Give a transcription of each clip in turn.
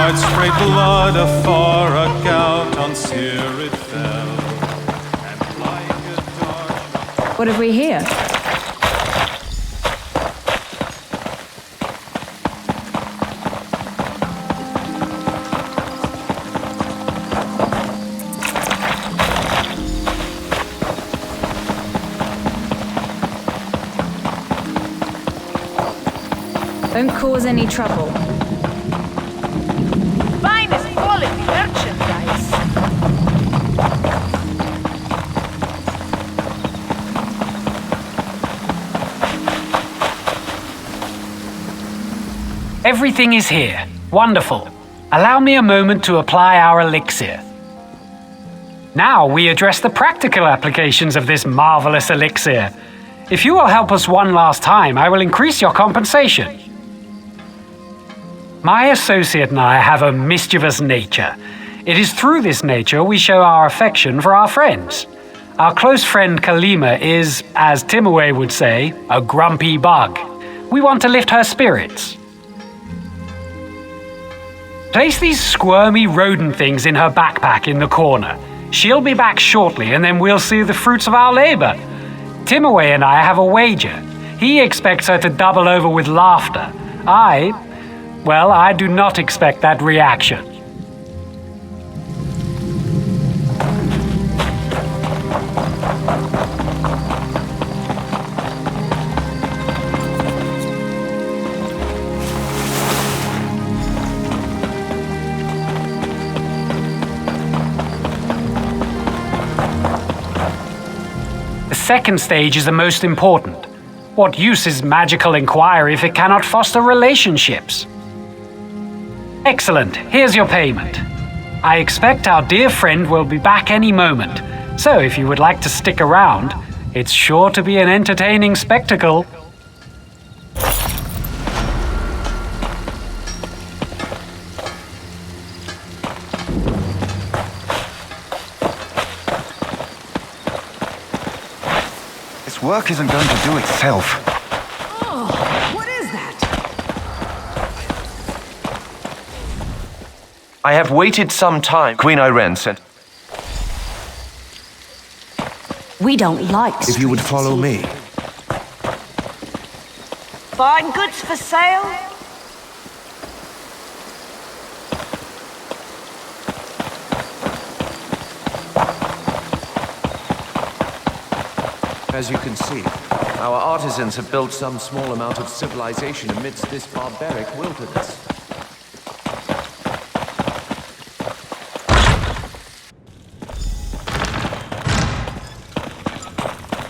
Bright straight blood afar a gout on sear it fell, and like a dark... What have we here? Don't cause any trouble. Finest quality merchandise. Everything is here. Wonderful. Allow me a moment to apply our elixir. Now we address the practical applications of this marvelous elixir. If you will help us one last time, I will increase your compensation. My associate and I have a mischievous nature. It is through this nature we show our affection for our friends. Our close friend Kalima is, as Timaway would say, a grumpy bug. We want to lift her spirits. Place these squirmy rodent things in her backpack in the corner. She'll be back shortly and then we'll see the fruits of our labor. Timaway and I have a wager. He expects her to double over with laughter. I do not expect that reaction. The second stage is the most important. What use is magical inquiry if it cannot foster relationships? Excellent. Here's your payment. I expect our dear friend will be back any moment, so if you would like to stick around, it's sure to be an entertaining spectacle. This work isn't going to do itself. I have waited some time. Queen Irene said... We don't like If you would follow me. Fine goods for sale. As you can see, our artisans have built some small amount of civilization amidst this barbaric wilderness.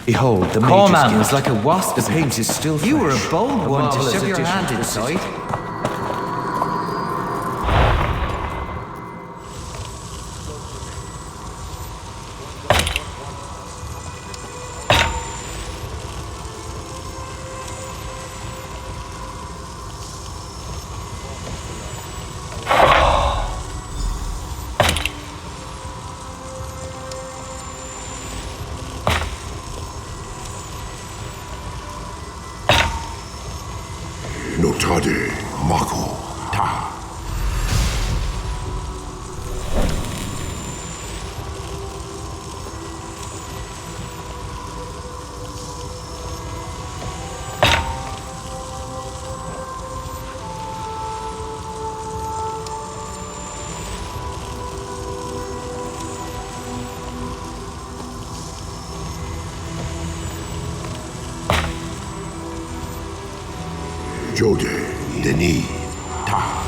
Behold, the Poor mage's man gift. was like a wasp. The paint is still fresh. You were a bold A one to marvelous shove your addition hand to the city. inside. Notade, Mako, Ta. Jode, Denis, Ta.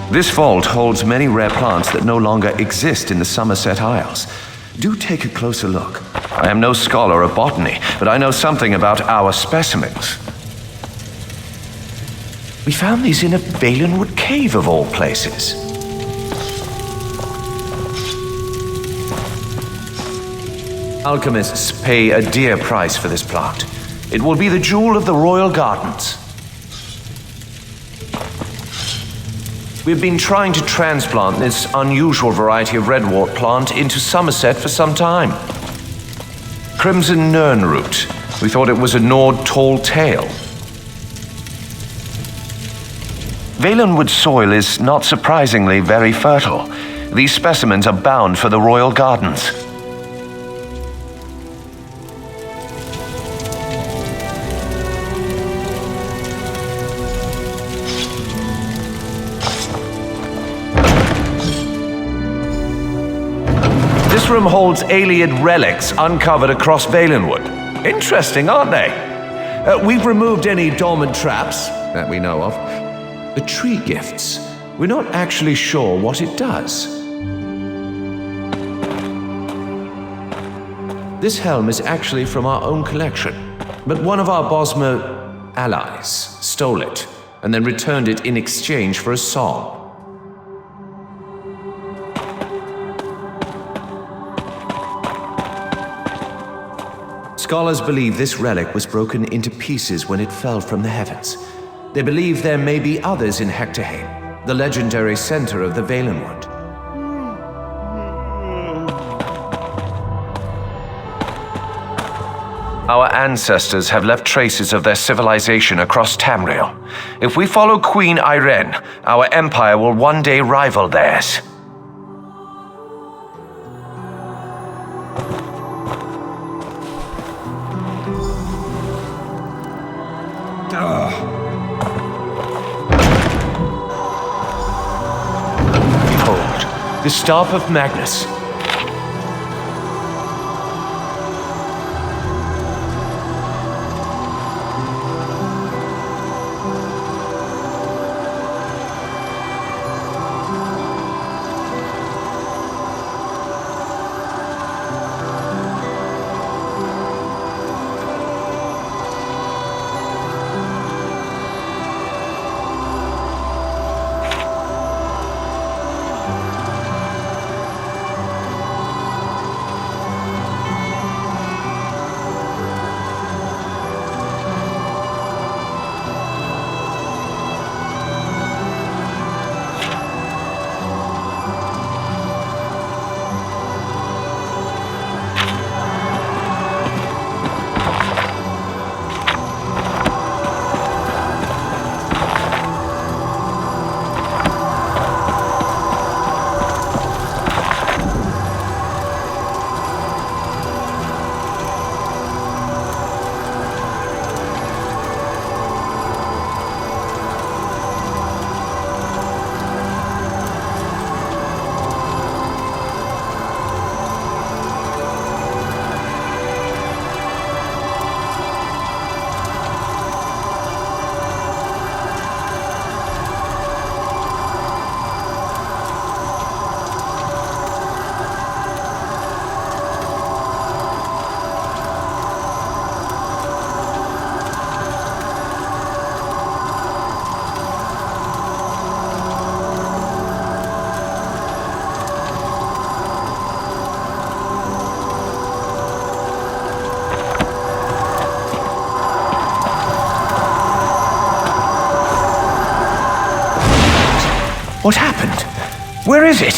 This vault holds many rare plants that no longer exist in the Somerset Isles. Do take a closer look. I am no scholar of botany, but I know something about our specimens. We found these in a Valenwood cave of all places. Alchemists pay a dear price for this plant. It will be the jewel of the royal gardens. We've been trying to transplant this unusual variety of redwort plant into Somerset for some time. Crimson Nernroot. We thought it was a gnawed tall tale. Valenwood soil is not surprisingly very fertile. These specimens are bound for the royal gardens. This room holds Ayleid relics uncovered across Valenwood. Interesting, aren't they? We've removed any dormant traps that we know of. The tree gifts. We're not actually sure what it does. This helm is actually from our own collection, but one of our Bosmer allies stole it and then returned it in exchange for a song. Scholars believe this relic was broken into pieces when it fell from the heavens. They believe there may be others in Hectorheim, the legendary center of the Valenwood. Our ancestors have left traces of their civilization across Tamriel. If we follow Queen Irene, our empire will one day rival theirs. Behold, the Staff of Magnus. What happened? Where is it?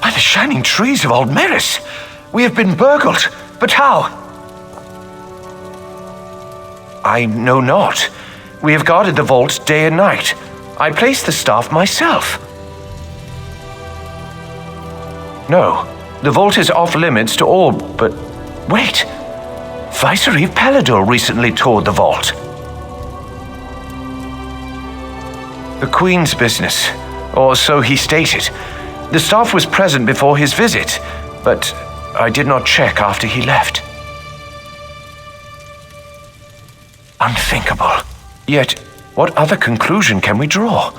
By the shining trees of Old Meris, we have been burgled. But how? I know not. We have guarded the vault day and night. I placed the staff myself. No, the vault is off limits to all, but wait. Viceroy Pelador recently toured the vault. The Queen's business, or so he stated. The staff was present before his visit, but I did not check after he left. Unthinkable. Yet, what other conclusion can we draw?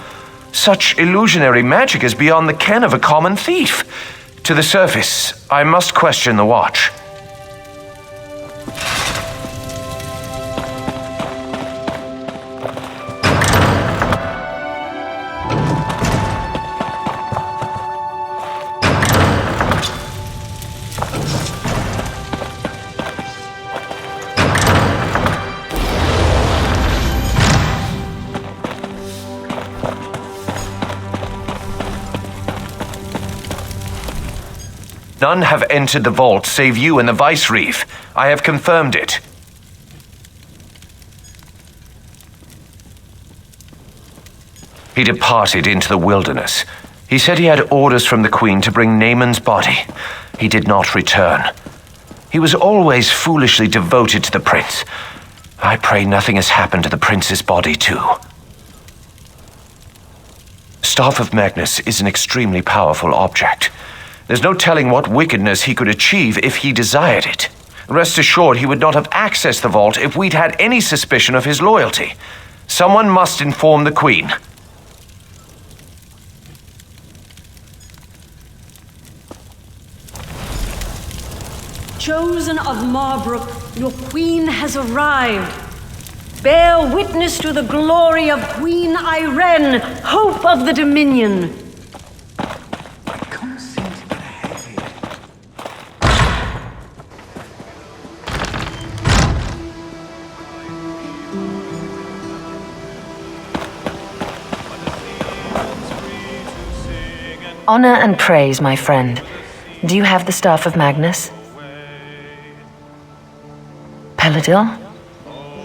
Such illusionary magic is beyond the ken of a common thief. To the surface, I must question the watch. None have entered the vault save you and the Vice Reef. I have confirmed it. He departed into the wilderness. He said he had orders from the Queen to bring Naaman's body. He did not return. He was always foolishly devoted to the prince. I pray nothing has happened to the prince's body, too. Staff of Magnus is an extremely powerful object. There's no telling what wickedness he could achieve if he desired it. Rest assured he would not have accessed the vault if we'd had any suspicion of his loyalty. Someone must inform the Queen. Chosen of Marbrook, your queen has arrived. Bear witness to the glory of Queen Irene, hope of the Dominion. Honor and praise, my friend. Do you have the Staff of Magnus? Peladil?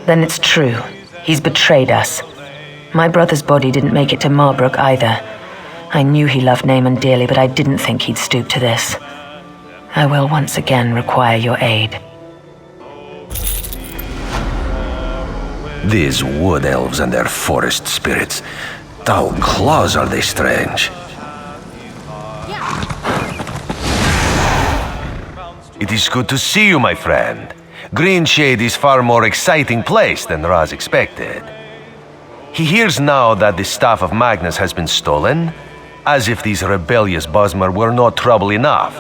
Then it's true. He's betrayed us. My brother's body didn't make it to Marbrook either. I knew he loved Naaman dearly, but I didn't think he'd stoop to this. I will once again require your aid. These wood elves and their forest spirits. How close are they strange? It is good to see you, my friend. Greenshade is far more exciting place than Raz expected. He hears now that the Staff of Magnus has been stolen, as if these rebellious Bosmer were not trouble enough.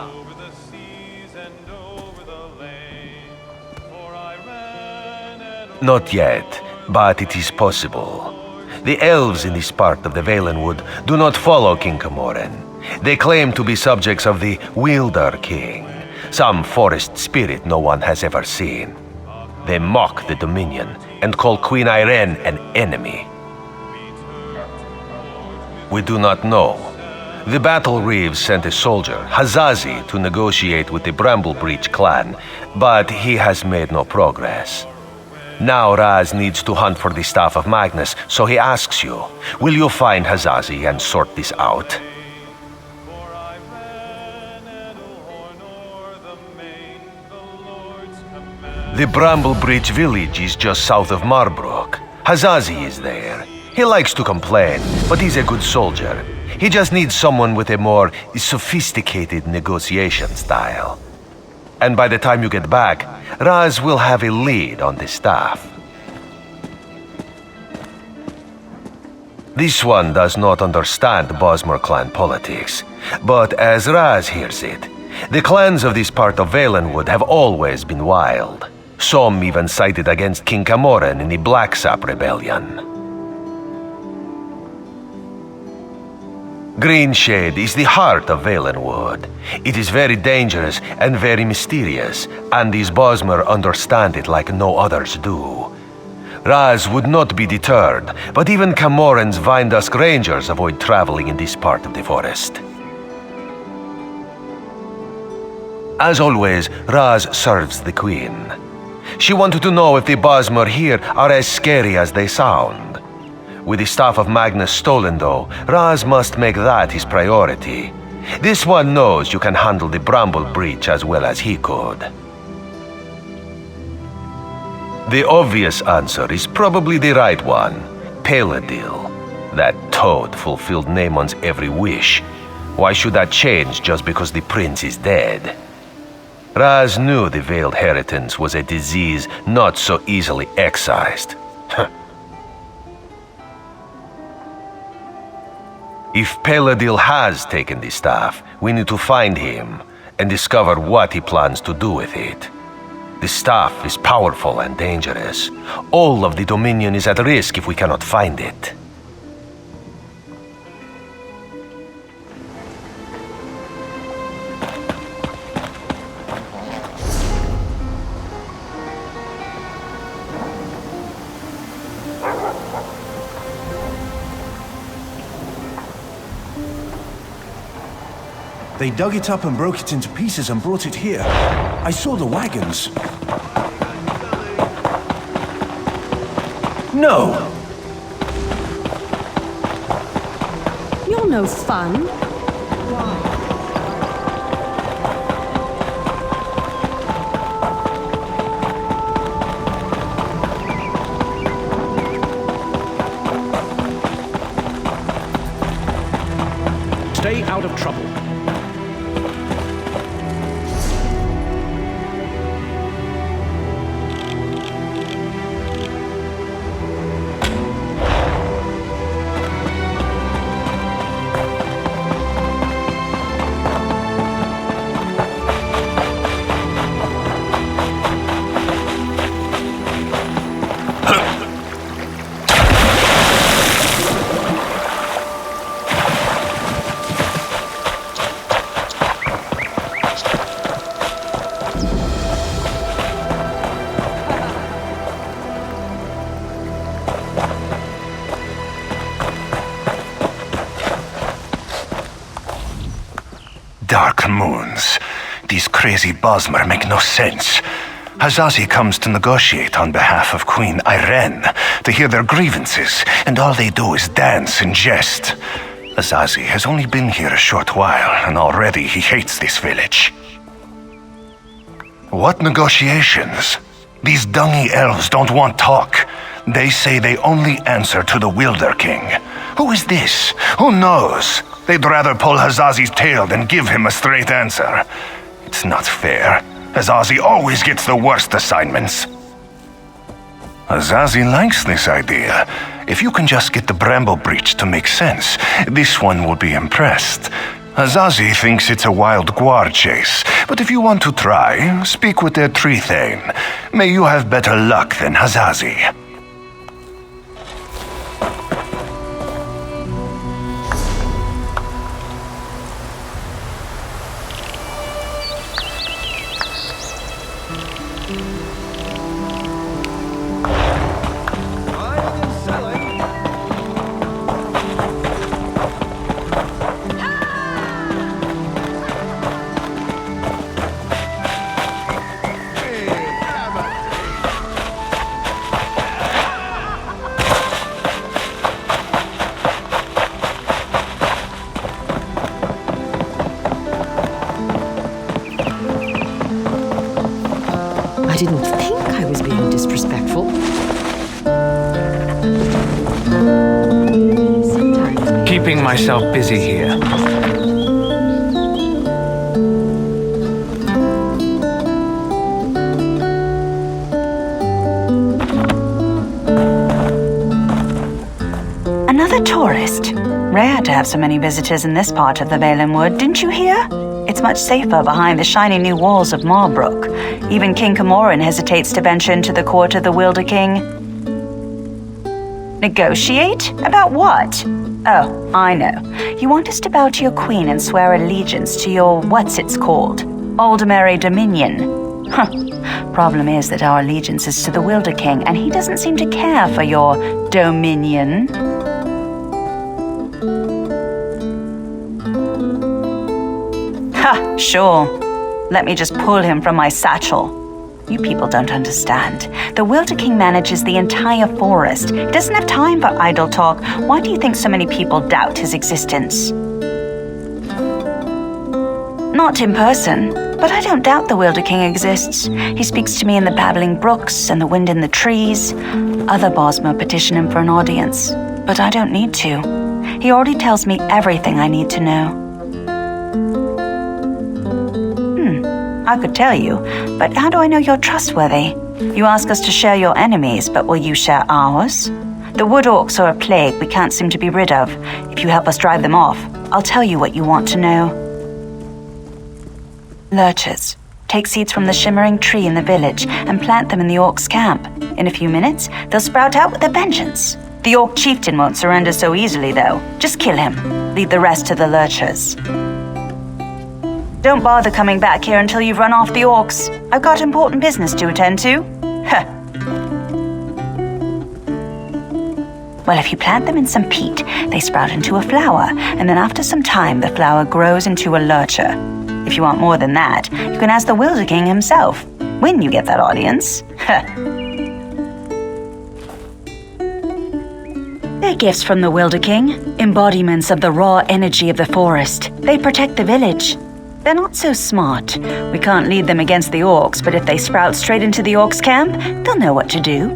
Not yet, but it is possible. The elves in this part of the Valenwood do not follow King Camoran. They claim to be subjects of the Wielder King, some forest spirit no one has ever seen. They mock the Dominion and call Queen Irene an enemy. We do not know. The Battle Reeves sent a soldier, Hazazi, to negotiate with the Bramblebreach clan, but he has made no progress. Now Raz needs to hunt for the Staff of Magnus, so he asks you, will you find Hazazi and sort this out? The Bramblebreach village is just south of Marbrook. Hazazi is there. He likes to complain, but he's a good soldier. He just needs someone with a more sophisticated negotiation style. And by the time you get back, Raz will have a lead on the staff. This one does not understand Bosmer clan politics, but as Raz hears it, the clans of this part of Valenwood have always been wild. Some even sided against King Camoran in the Blacksap Rebellion. Greenshade is the heart of Valenwood. It is very dangerous and very mysterious, and these Bosmer understand it like no others do. Raz would not be deterred, but even Camoran's Vindusk Rangers avoid traveling in this part of the forest. As always, Raz serves the Queen. She wanted to know if the Bosmer here are as scary as they sound. With the Staff of Magnus stolen, though, Raz must make that his priority. This one knows you can handle the Bramblebreach as well as he could. The obvious answer is probably the right one. Peladil. That toad fulfilled Naaman's every wish. Why should that change just because the prince is dead? Raz knew the Veiled Heritance was a disease not so easily excised. If Peladil has taken the staff, we need to find him and discover what he plans to do with it. The staff is powerful and dangerous. All of the Dominion is at risk if we cannot find it. They dug it up and broke it into pieces and brought it here. I saw the wagons. No! You're no fun. Stay out of trouble. Dark moons. These crazy Bosmer make no sense. Hazazi comes to negotiate on behalf of Queen Irene to hear their grievances, and all they do is dance and jest. Hazazi has only been here a short while, and already he hates this village. What negotiations? These dungy elves don't want talk. They say they only answer to the Wilder King. Who is this? Who knows? They'd rather pull Hazazi's tail than give him a straight answer. It's not fair. Hazazi always gets the worst assignments. Hazazi likes this idea. If you can just get the Bramble Breach to make sense, this one will be impressed. Hazazi thinks it's a wild guar chase, but if you want to try, speak with their tree thane. May you have better luck than Hazazi. I didn't think I was being disrespectful. Keeping myself busy here. Another tourist. Rare to have so many visitors in this part of the Valen Wood, didn't you hear? It's much safer behind the shiny new walls of Marbrook. Even King Camoran hesitates to venture into the court of the Wilder King. Negotiate? About what? Oh, I know. You want us to bow to your queen and swear allegiance to your what's-it's-called? Aldermary Dominion. Huh. Problem is that our allegiance is to the Wilder King, and he doesn't seem to care for your dominion. Ha, sure. Let me just pull him from my satchel. You people don't understand. The Wilder King manages the entire forest. He doesn't have time for idle talk. Why do you think so many people doubt his existence? Not in person, but I don't doubt the Wilder King exists. He speaks to me in the babbling brooks and the wind in the trees. Other Bosmer petition him for an audience, but I don't need to. He already tells me everything I need to know. I could tell you, but how do I know you're trustworthy? You ask us to share your enemies, but will you share ours? The wood orcs are a plague we can't seem to be rid of. If you help us drive them off, I'll tell you what you want to know. Lurchers. Take seeds from the shimmering tree in the village and plant them in the orcs' camp. In a few minutes, they'll sprout out with a vengeance. The orc chieftain won't surrender so easily, though. Just kill him. Leave the rest to the lurchers. Don't bother coming back here until you've run off the orcs. I've got important business to attend to. Huh. Well, if you plant them in some peat, they sprout into a flower, and then after some time, the flower grows into a lurcher. If you want more than that, you can ask the Wilder King himself, when you get that audience. They're gifts from the Wilder King, embodiments of the raw energy of the forest. They protect the village. They're not so smart. We can't lead them against the orcs, but if they sprout straight into the orcs' camp, they'll know what to do.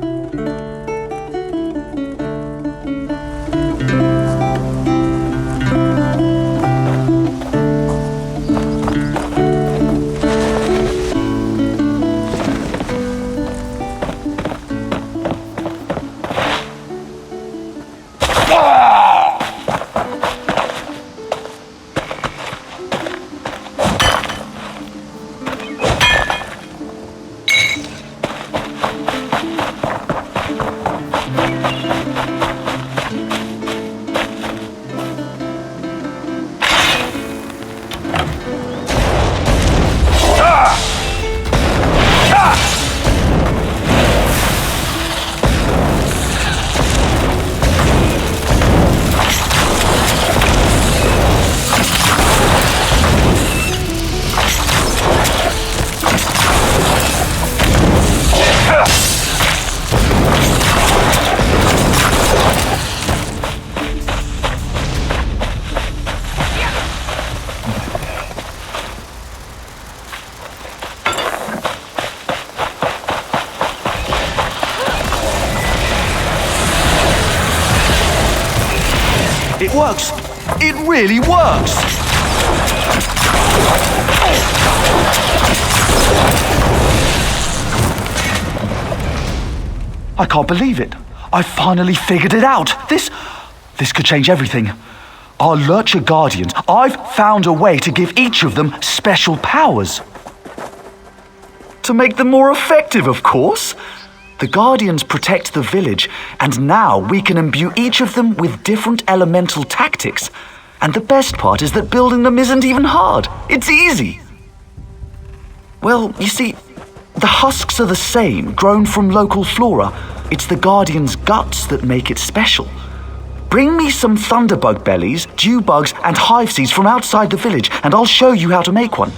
It works! It really works! I can't believe it. I finally figured it out. This could change everything. Our Lurcher Guardians, I've found a way to give each of them special powers. To make them more effective, of course. The Guardians protect the village, and now we can imbue each of them with different elemental tactics. And the best part is that building them isn't even hard. It's easy. Well, you see, the husks are the same, grown from local flora. It's the Guardians' guts that make it special. Bring me some thunderbug bellies, dew bugs, and hive seeds from outside the village, and I'll show you how to make one.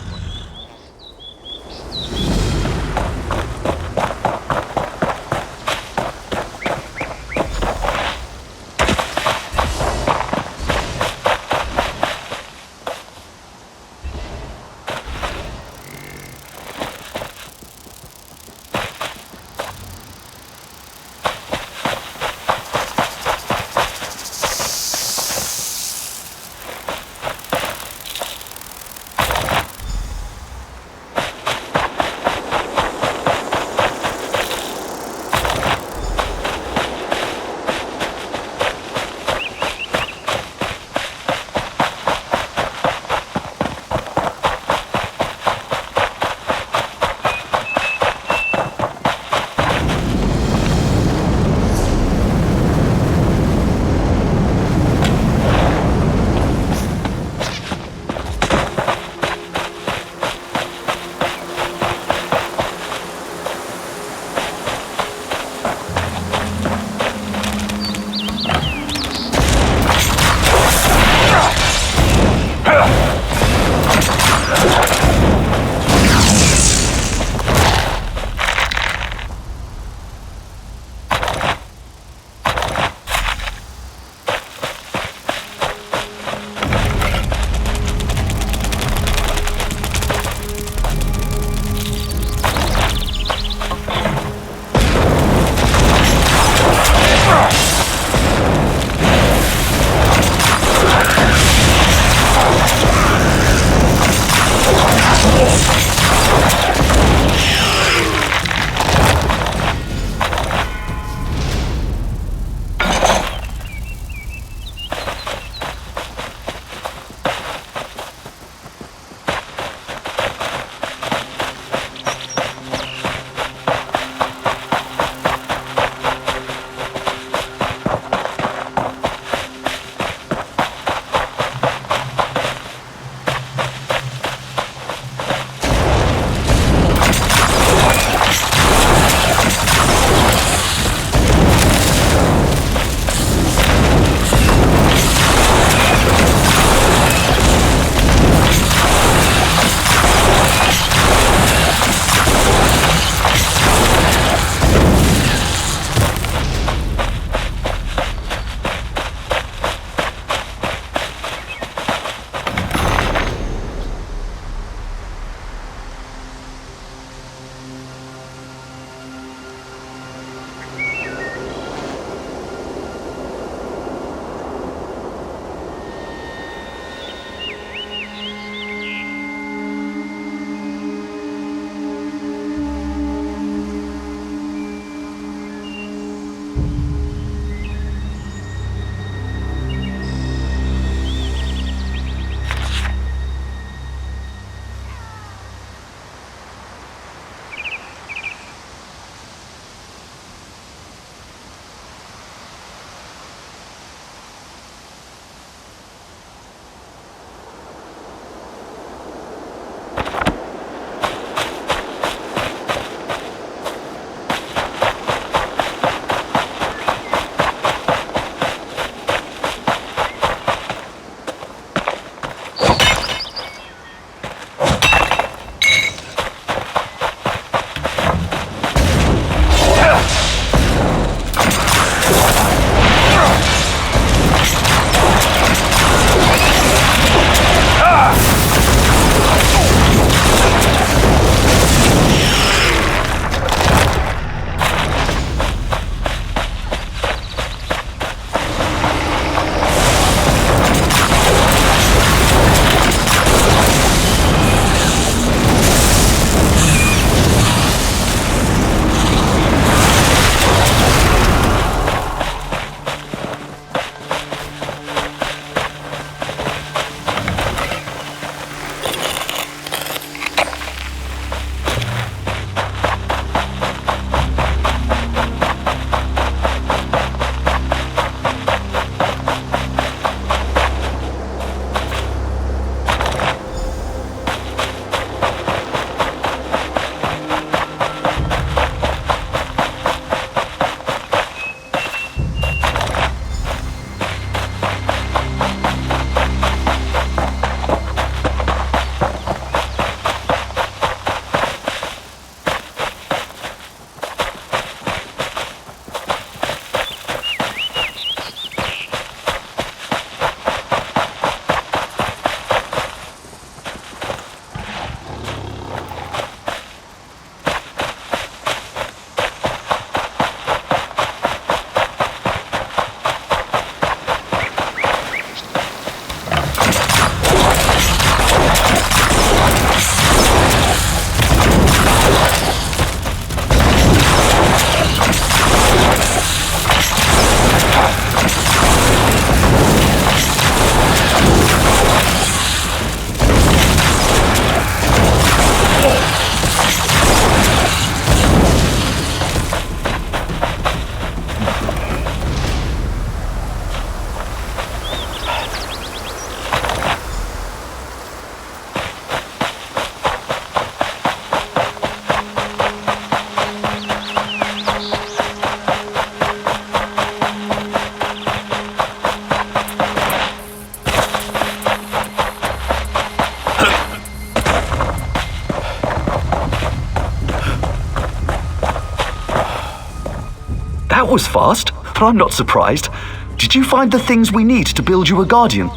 That was fast, but I'm not surprised. Did you find the things we need to build you a guardian?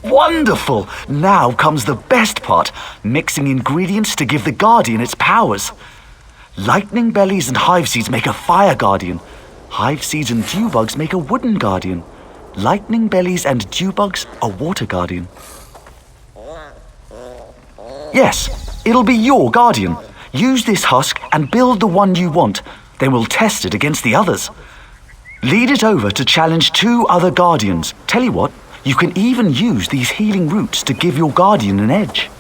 Wonderful! Now comes the best part, mixing ingredients to give the guardian its powers. Lightning bellies and hive seeds make a fire guardian. Hive seeds and dew bugs make a wooden guardian. Lightning bellies and dew bugs a water guardian. Yes, it'll be your guardian. Use this husk and build the one you want. Then we'll test it against the others. Lead it over to challenge 2 other guardians. Tell you what, you can even use these healing roots to give your guardian an edge.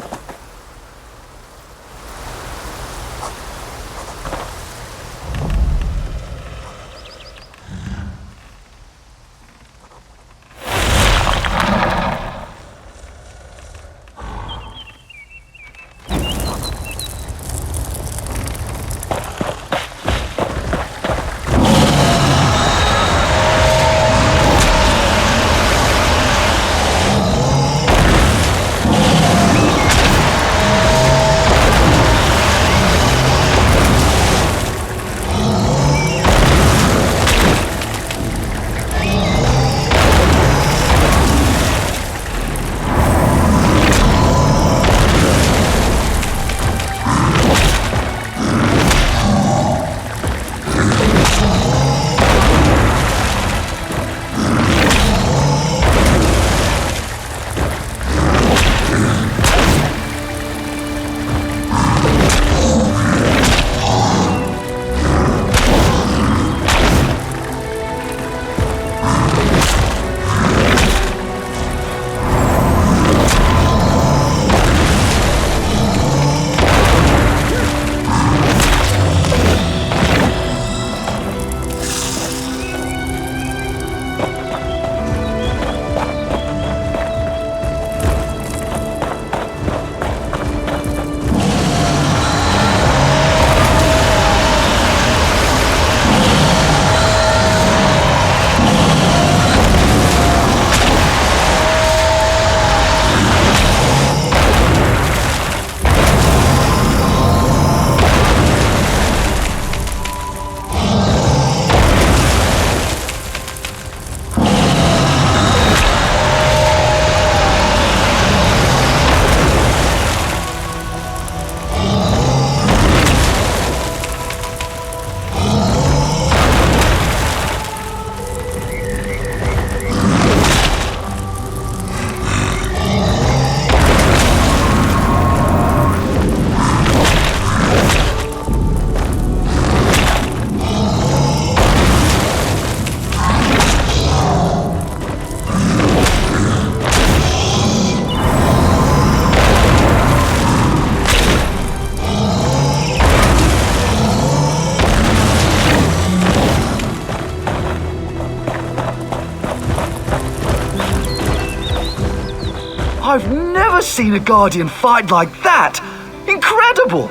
I've never seen a guardian fight like that! Incredible!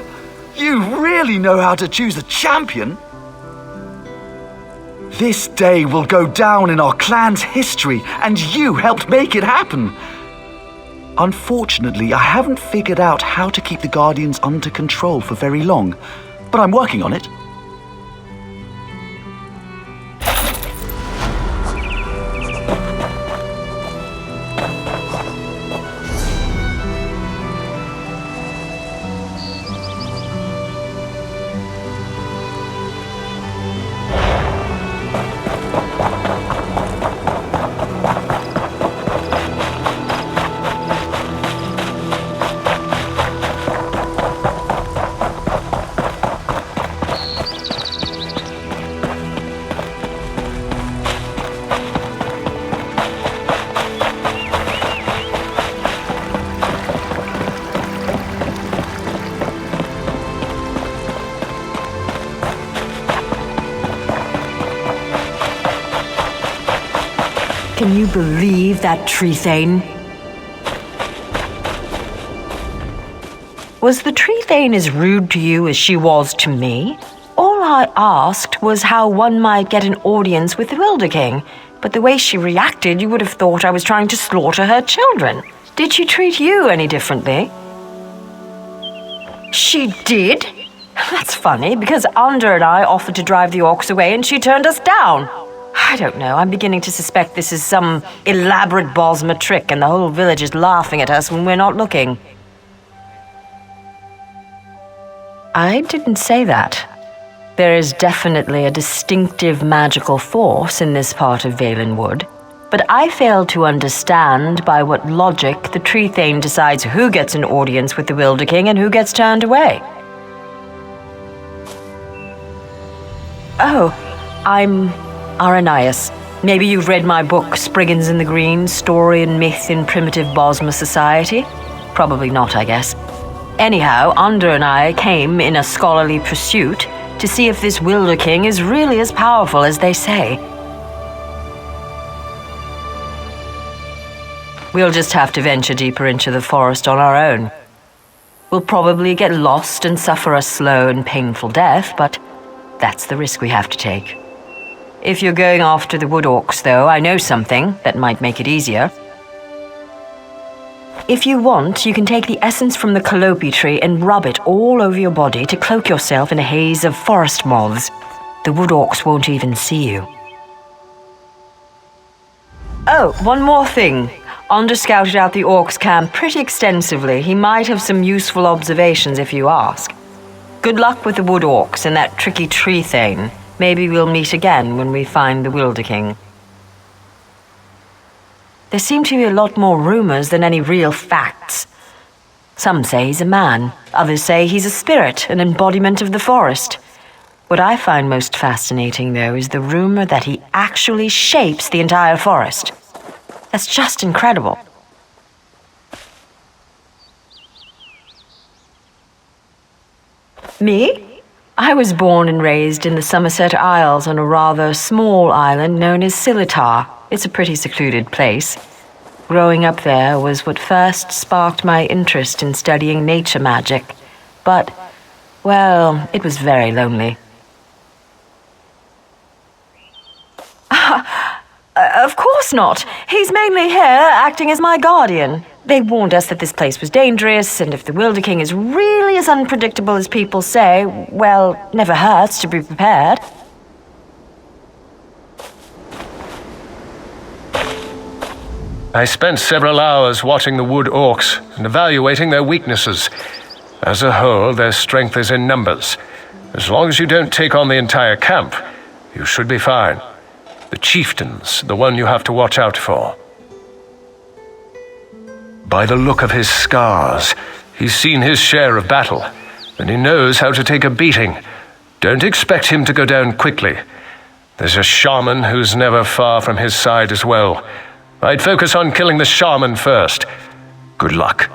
You really know how to choose a champion. This day will go down in our clan's history, and you helped make it happen. Unfortunately, I haven't figured out how to keep the Guardians under control for very long, but I'm working on it. Can you believe that, Tree Thane? Was the Tree Thane as rude to you as she was to me? All I asked was how one might get an audience with the Wilder King, but the way she reacted, you would have thought I was trying to slaughter her children. Did she treat you any differently? She did? That's funny, because Ander and I offered to drive the orcs away and she turned us down. I don't know, I'm beginning to suspect this is some elaborate Bosma trick and the whole village is laughing at us when we're not looking. I didn't say that. There is definitely a distinctive magical force in this part of Valenwood, but I fail to understand by what logic the Tree Thane decides who gets an audience with the Wilder King and who gets turned away. Oh, I'm Aranias. Maybe you've read my book, Spriggans in the Green, Story and Myth in Primitive Bosma Society? Probably not, I guess. Anyhow, Ander and I came in a scholarly pursuit to see if this Wilder King is really as powerful as they say. We'll just have to venture deeper into the forest on our own. We'll probably get lost and suffer a slow and painful death, but that's the risk we have to take. If you're going after the wood orcs, though, I know something that might make it easier. If you want, you can take the essence from the calliope tree and rub it all over your body to cloak yourself in a haze of forest moths. The wood orcs won't even see you. Oh, one more thing. Ander scouted out the orcs' camp pretty extensively. He might have some useful observations if you ask. Good luck with the wood orcs and that tricky Tree Thane. Maybe we'll meet again when we find the Wilder King. There seem to be a lot more rumors than any real facts. Some say he's a man, others say he's a spirit, an embodiment of the forest. What I find most fascinating, though, is the rumor that he actually shapes the entire forest. That's just incredible. Me? I was born and raised in the Somerset Isles on a rather small island known as Silitar. It's a pretty secluded place. Growing up there was what first sparked my interest in studying nature magic. But, well, it was very lonely. Of course not. He's mainly here, acting as my guardian. They warned us that this place was dangerous, and if the Wilder King is really as unpredictable as people say, well, never hurts to be prepared. I spent several hours watching the wood orcs and evaluating their weaknesses. As a whole, their strength is in numbers. As long as you don't take on the entire camp, you should be fine. The chieftain's the one you have to watch out for. By the look of his scars, he's seen his share of battle, and he knows how to take a beating. Don't expect him to go down quickly. There's a shaman who's never far from his side as well. I'd focus on killing the shaman first. Good luck.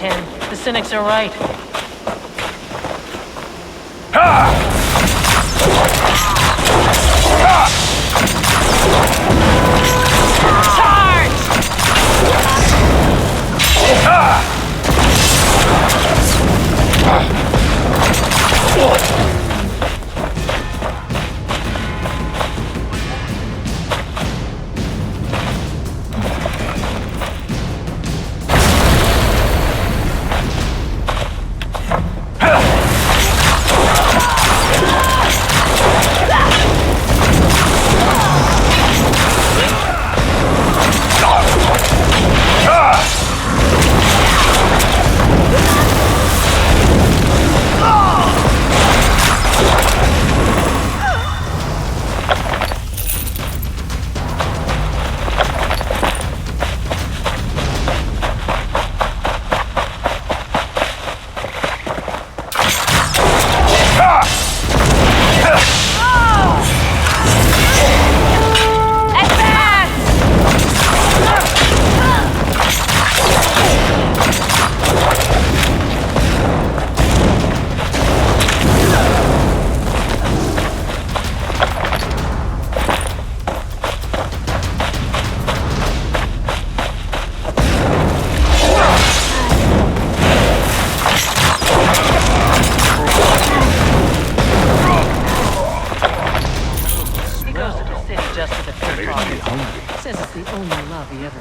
10. The cynics are right. Says it's the only love he ever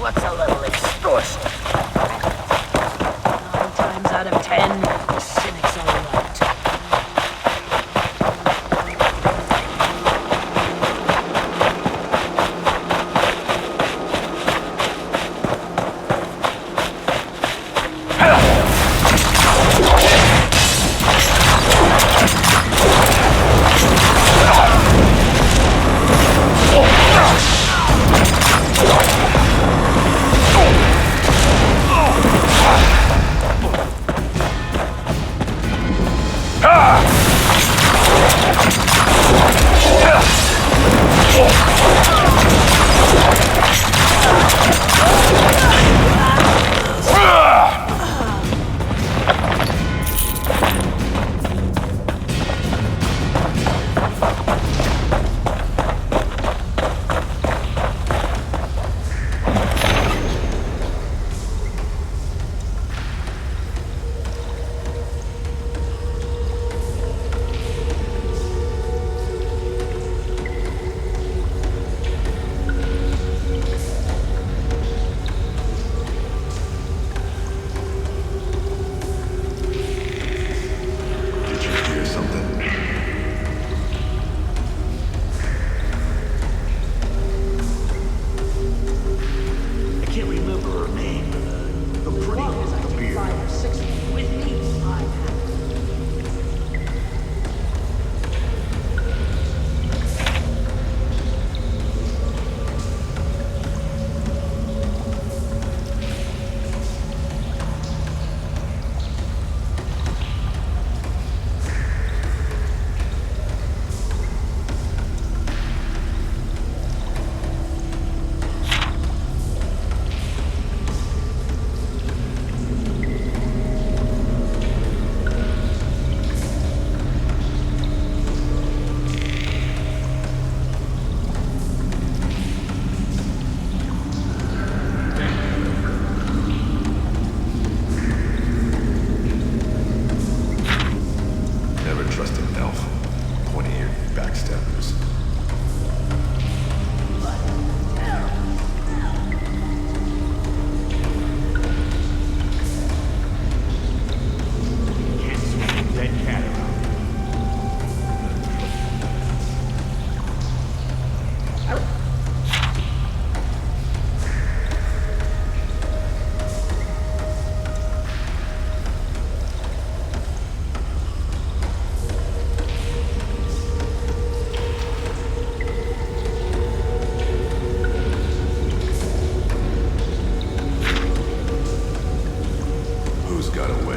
What's a little extortion? 9 times out of 10, the cynics are right.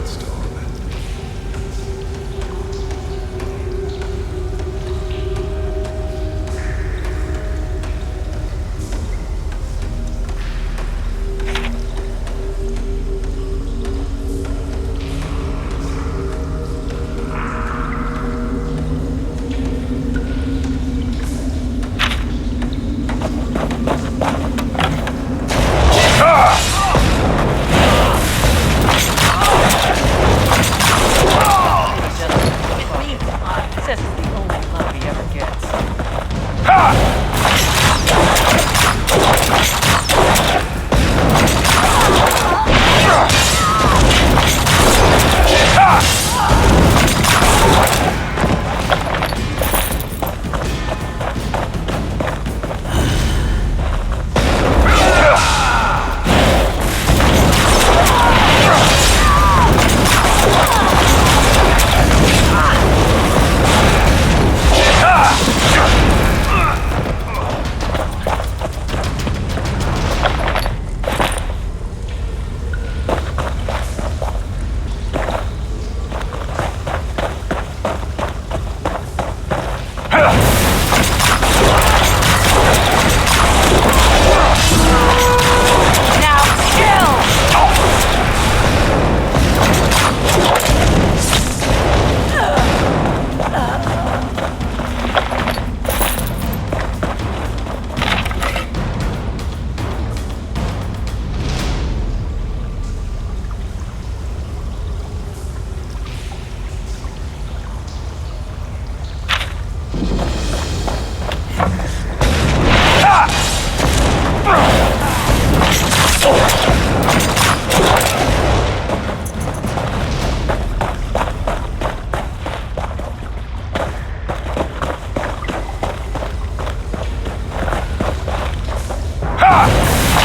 whetstone. This is the only love he ever gets.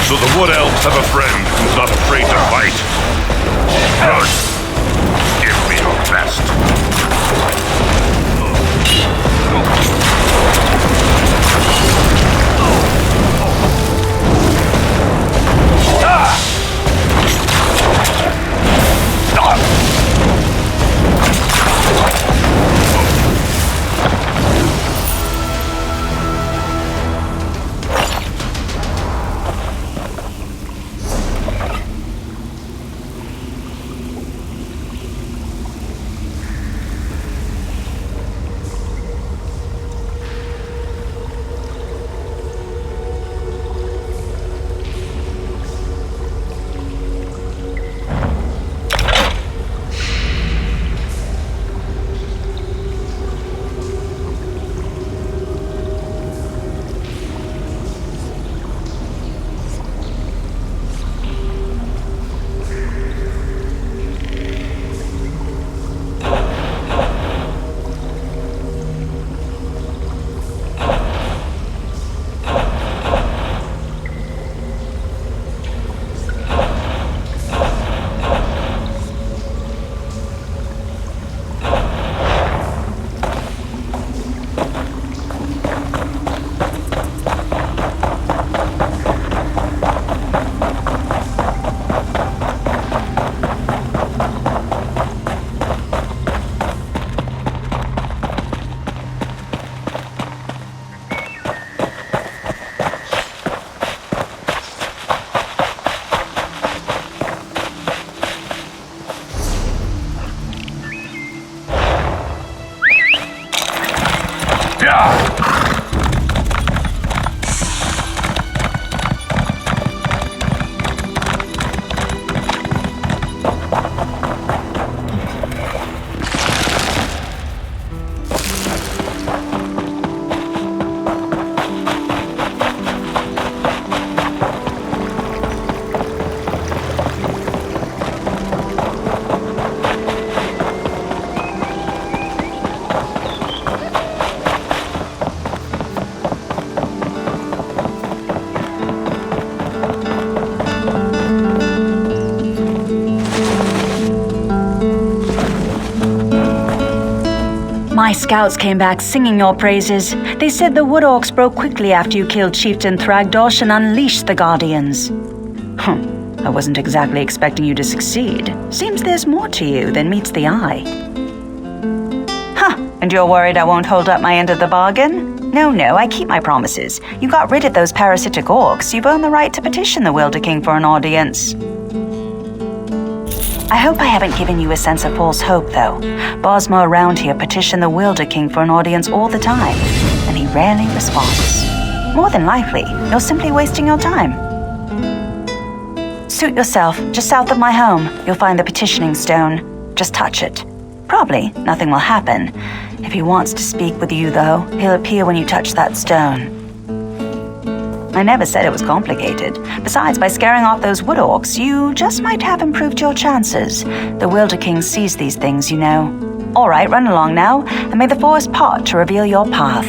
So the Wood Elves have a friend who's not afraid to fight. Good. Give me your best. My scouts came back singing your praises. They said the Wood Orcs broke quickly after you killed Chieftain Thragdosh and unleashed the Guardians. I wasn't exactly expecting you to succeed. Seems there's more to you than meets the eye. Huh, and you're worried I won't hold up my end of the bargain? No, I keep my promises. You got rid of those parasitic orcs. You've earned the right to petition the Wilder King for an audience. I hope I haven't given you a sense of false hope, though. Bosma around here petition the Wilder King for an audience all the time, and he rarely responds. More than likely, you're simply wasting your time. Suit yourself. Just south of my home, you'll find the petitioning stone. Just touch it. Probably nothing will happen. If he wants to speak with you, though, he'll appear when you touch that stone. I never said it was complicated. Besides, by scaring off those wood orcs, you just might have improved your chances. The Wilder King sees these things, you know. All right, run along now, and may the forest part to reveal your path.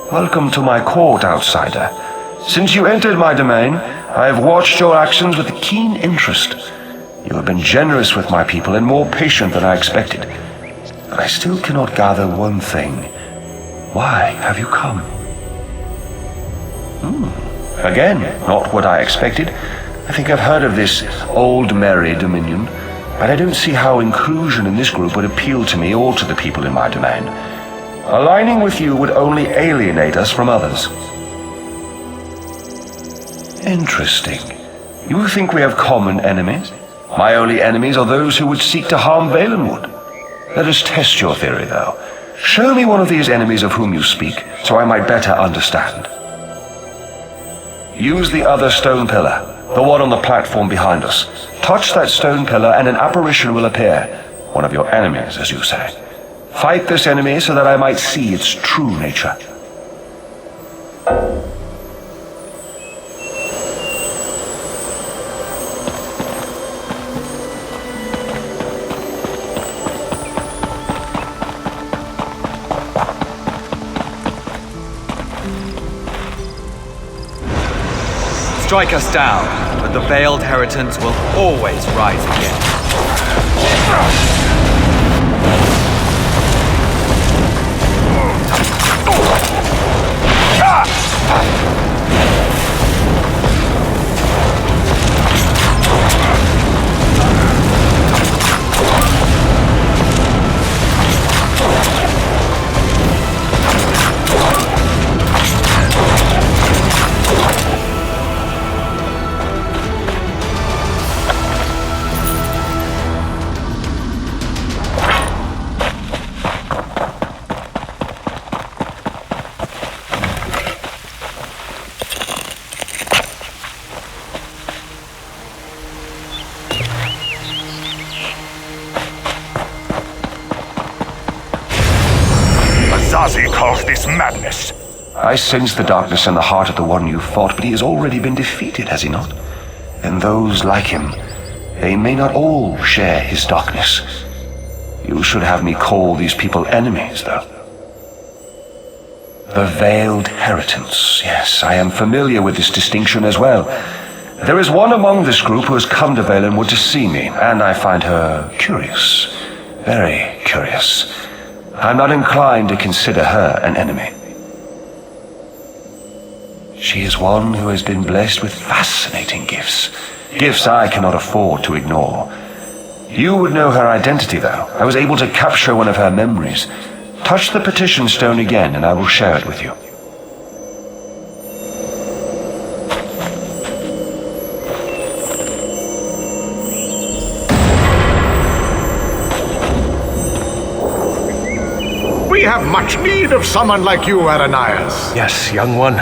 Welcome to my court, outsider. Since you entered my domain, I have watched your actions with keen interest. You have been generous with my people and more patient than I expected. But I still cannot gather one thing. Why have you come? Again, not what I expected. I think I've heard of this Old Merry Dominion, but I don't see how inclusion in this group would appeal to me or to the people in my domain. Aligning with you would only alienate us from others. Interesting. You think we have common enemies? My only enemies are those who would seek to harm Valenwood. Let us test your theory, though. Show me one of these enemies of whom you speak, so I might better understand. Use the other stone pillar, the one on the platform behind us. Touch that stone pillar and an apparition will appear. One of your enemies, as you say. Fight this enemy so that I might see its true nature. Strike us down, but the veiled heritance will always rise again. Zazi calls this madness. I sense the darkness in the heart of the one you fought, but he has already been defeated, has he not? And those like him, they may not all share his darkness. You should have me call these people enemies, though. The Veiled Heritance. Yes, I am familiar with this distinction as well. There is one among this group who has come to Valenwood to see me, and I find her curious. Very curious. I'm not inclined to consider her an enemy. She is one who has been blessed with fascinating gifts. Gifts I cannot afford to ignore. You would know her identity, though. I was able to capture one of her memories. Touch the petition stone again, and I will share it with you. We have much need of someone like you, Aranias. Yes, young one.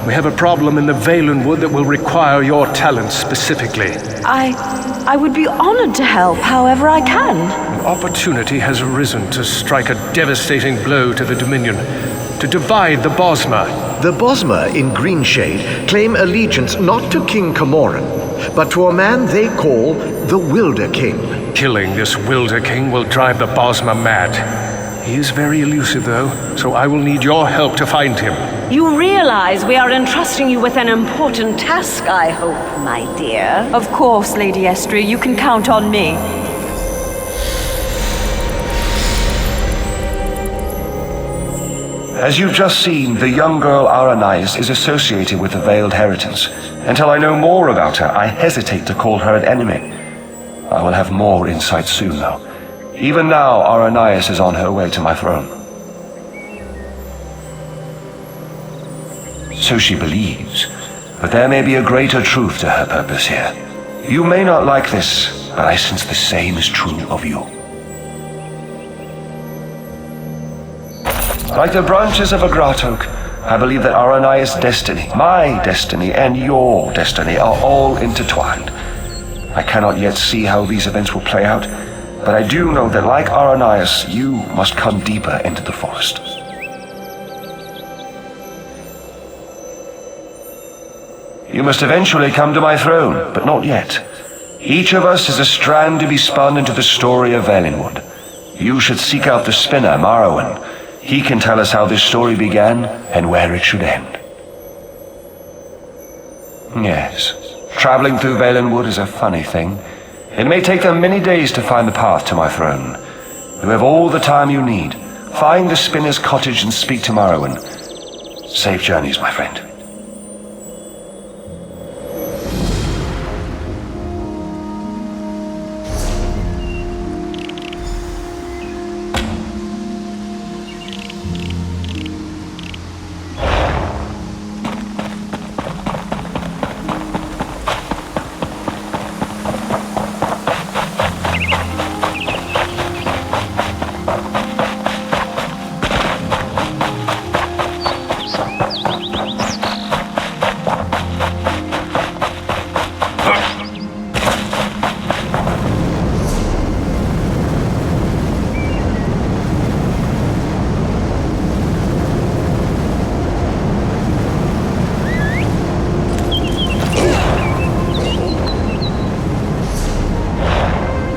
We have a problem in the Valenwood that will require your talents specifically. I would be honored to help however I can. An opportunity has arisen to strike a devastating blow to the Dominion, to divide the Bosma. The Bosma in Greenshade claim allegiance not to King Camoran, but to a man they call the Wilder King. Killing this Wilder King will drive the Bosma mad. He is very elusive, though, so I will need your help to find him. You realize we are entrusting you with an important task, I hope, my dear. Of course, Lady Estria, you can count on me. As you've just seen, the young girl Aranias is associated with the Veiled Heritance. Until I know more about her, I hesitate to call her an enemy. I will have more insight soon, though. Even now, Aranias is on her way to my throne. So she believes, but there may be a greater truth to her purpose here. You may not like this, but I sense the same is true of you. Like the branches of a grat oak, I believe that Aranias' destiny, my destiny, and your destiny are all intertwined. I cannot yet see how these events will play out, but I do know that like Aranias, you must come deeper into the forest. You must eventually come to my throne, but not yet. Each of us is a strand to be spun into the story of Valenwood. You should seek out the spinner, Marrowan. He can tell us how this story began and where it should end. Yes, traveling through Valenwood is a funny thing. It may take them many days to find the path to my throne. You have all the time you need. Find the spinner's cottage and speak to Marrowan. Safe journeys, my friend.